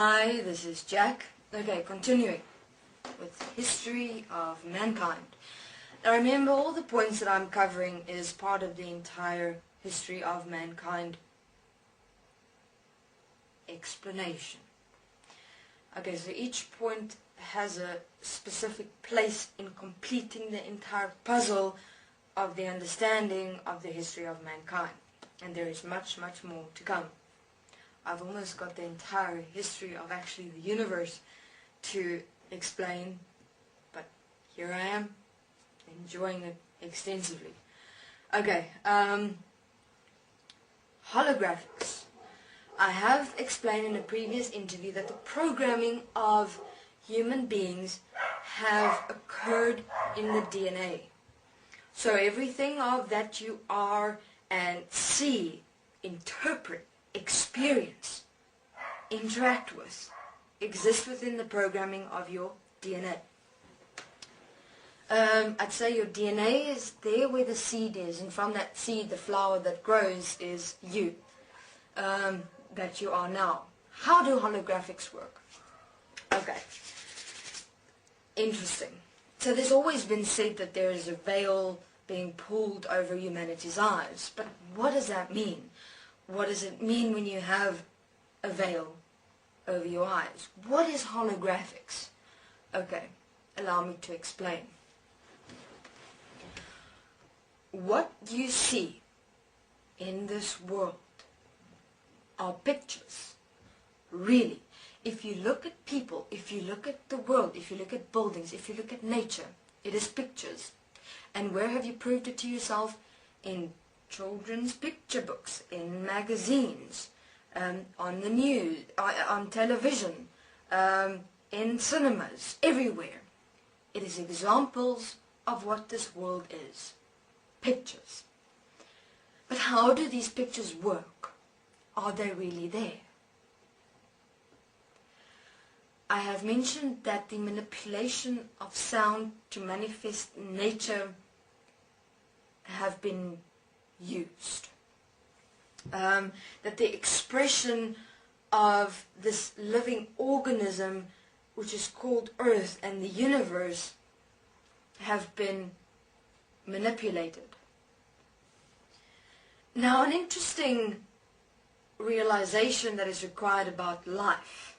Hi, this is Jack. Okay, continuing with history of mankind. Now remember, all the points that I'm covering is part of the entire history of mankind explanation. Okay, so each point has a specific place in completing the entire puzzle of the understanding of the history of mankind. And there is much, much more to come. I've almost got the entire history of actually the universe to explain, but here I am, enjoying it extensively. Okay, holographics. I have explained in a previous interview that the programming of human beings have occurred in the DNA. So everything of that you are and see, interpret, experience, interact with, exists within the programming of your DNA. I'd say your DNA is there where the seed is, and from that seed the flower that grows is you, that you are now. How do holographics work? Okay, interesting. So there's always been said that there is a veil being pulled over humanity's eyes, but what does that mean? What does it mean when you have a veil over your eyes? What is holographics? Okay, allow me to explain. What you see in this world are pictures. Really, if you look at people, if you look at the world, if you look at buildings, if you look at nature, it is pictures. And where have you proved it to yourself? In children's picture books, in magazines, on the news, on television, in cinemas, everywhere. It is examples of what this world is. Pictures. But how do these pictures work? Are they really there? I have mentioned that the manipulation of sound to manifest nature have been used. That the expression of this living organism, which is called Earth, and the universe have been manipulated. Now, an interesting realization that is required about life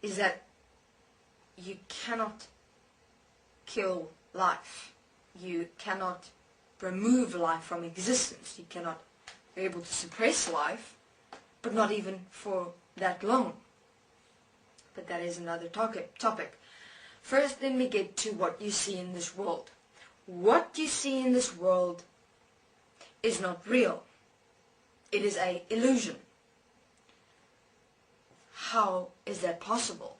is that you cannot kill life. You cannot remove life from existence. You cannot be able to suppress life, but not even for that long. But that is another topic. First, let me get to what you see in this world. What you see in this world is not real. It is an illusion. How is that possible?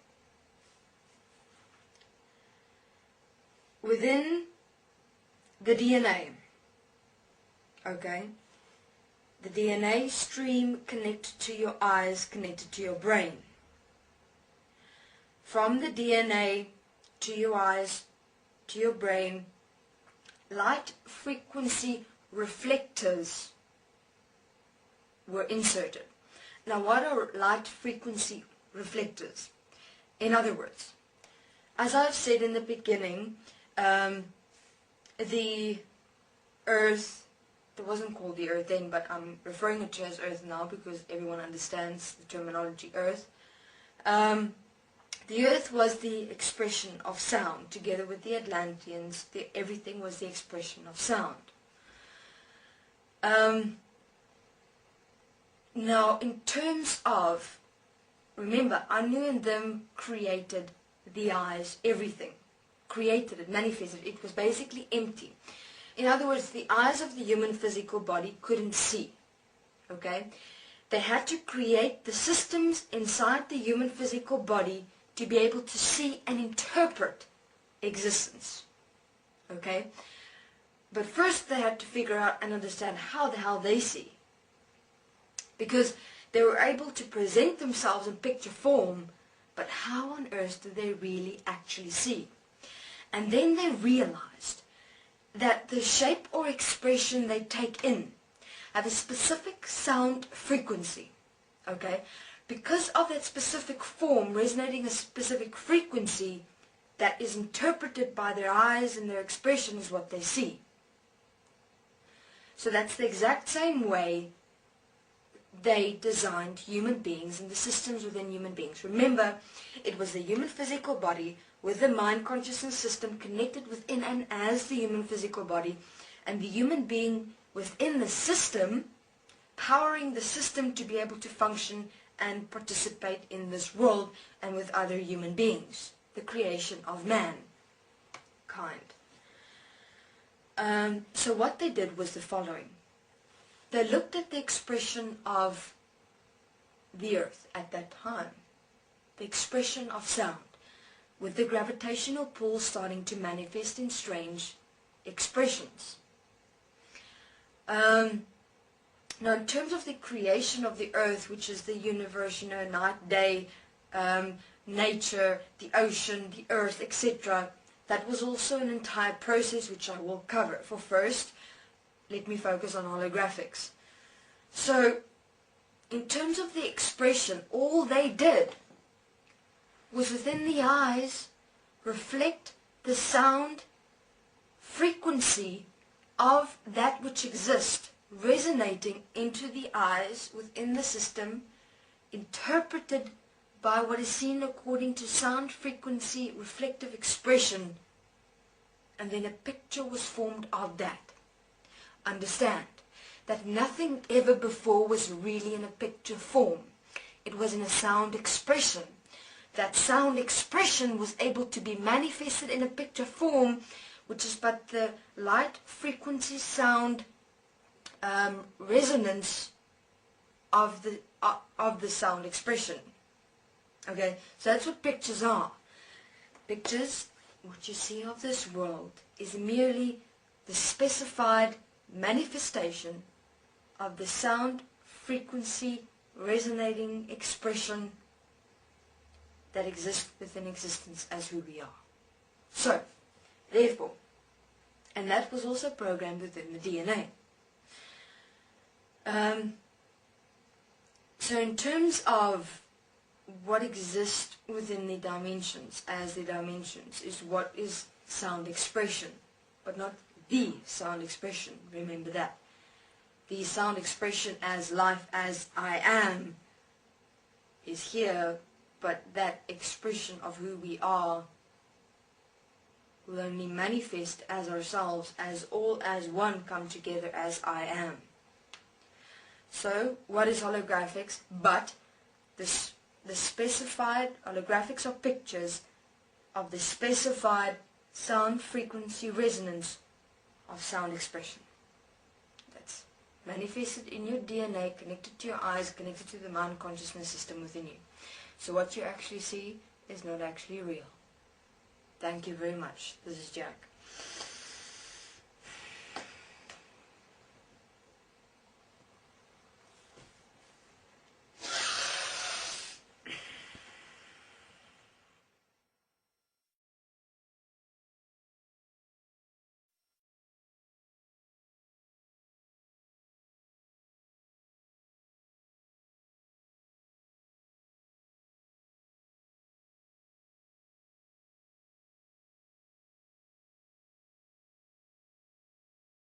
Within the DNA, okay, the DNA stream connected to your eyes, connected to your brain. From the DNA to your eyes, to your brain, light frequency reflectors were inserted. Now, what are light frequency reflectors? In other words, as I've said in the beginning, the Earth, it wasn't called the Earth then, but I'm referring to it as Earth now because everyone understands the terminology Earth. The Earth was the expression of sound. Together with the Atlanteans, everything was the expression of sound. Now, in terms of, remember, Anu and them created the eyes, everything. Created it, manifested it. It was basically empty. In other words, the eyes of the human physical body couldn't see. Okay? They had to create the systems inside the human physical body to be able to see and interpret existence. Okay? But first they had to figure out and understand how the hell they see. Because they were able to present themselves in picture form, but how on earth do they really actually see? And then they realized that the shape or expression they take in have a specific sound frequency, okay? because of that specific form resonating a specific frequency that is interpreted by their eyes and their expression is what they see. So that's the exact same way they designed human beings and the systems within human beings. Remember, it was the human physical body with the mind consciousness system connected within and as the human physical body, and the human being within the system, powering the system to be able to function and participate in this world and with other human beings, the creation of mankind. So what they did was the following. They looked at the expression of the earth at that time, the expression of sound, with the gravitational pull starting to manifest in strange expressions. Now, in terms of the creation of the earth, which is the universe, night, day, nature, the ocean, the earth, etc., that was also an entire process which I will cover. For first, let me focus on holographics. So, in terms of the expression, all they did was within the eyes reflect the sound frequency of that which exists, resonating into the eyes within the system, interpreted by what is seen according to sound frequency reflective expression, and then a picture was formed of that. Understand that nothing ever before was really in a picture form. It was in a sound expression. That sound expression was able to be manifested in a picture form, which is but the light frequency sound resonance of the sound expression. Okay, so that's what pictures are. Pictures, what you see of this world, is merely the specified manifestation of the sound frequency resonating expression that exists within existence as who we are. So, therefore, and that was also programmed within the DNA. So in terms of what exists within the dimensions as the dimensions is what is sound expression, but not the sound expression. Remember that. The sound expression as life as I am is here, but that expression of who we are will only manifest as ourselves, as all as one come together as I am. So, what is holographics? But the specified holographics are pictures of the specified sound frequency resonance of sound expression. That's manifested in your DNA, connected to your eyes, connected to the mind consciousness system within you. So what you actually see is not actually real. Thank you very much. This is Jack.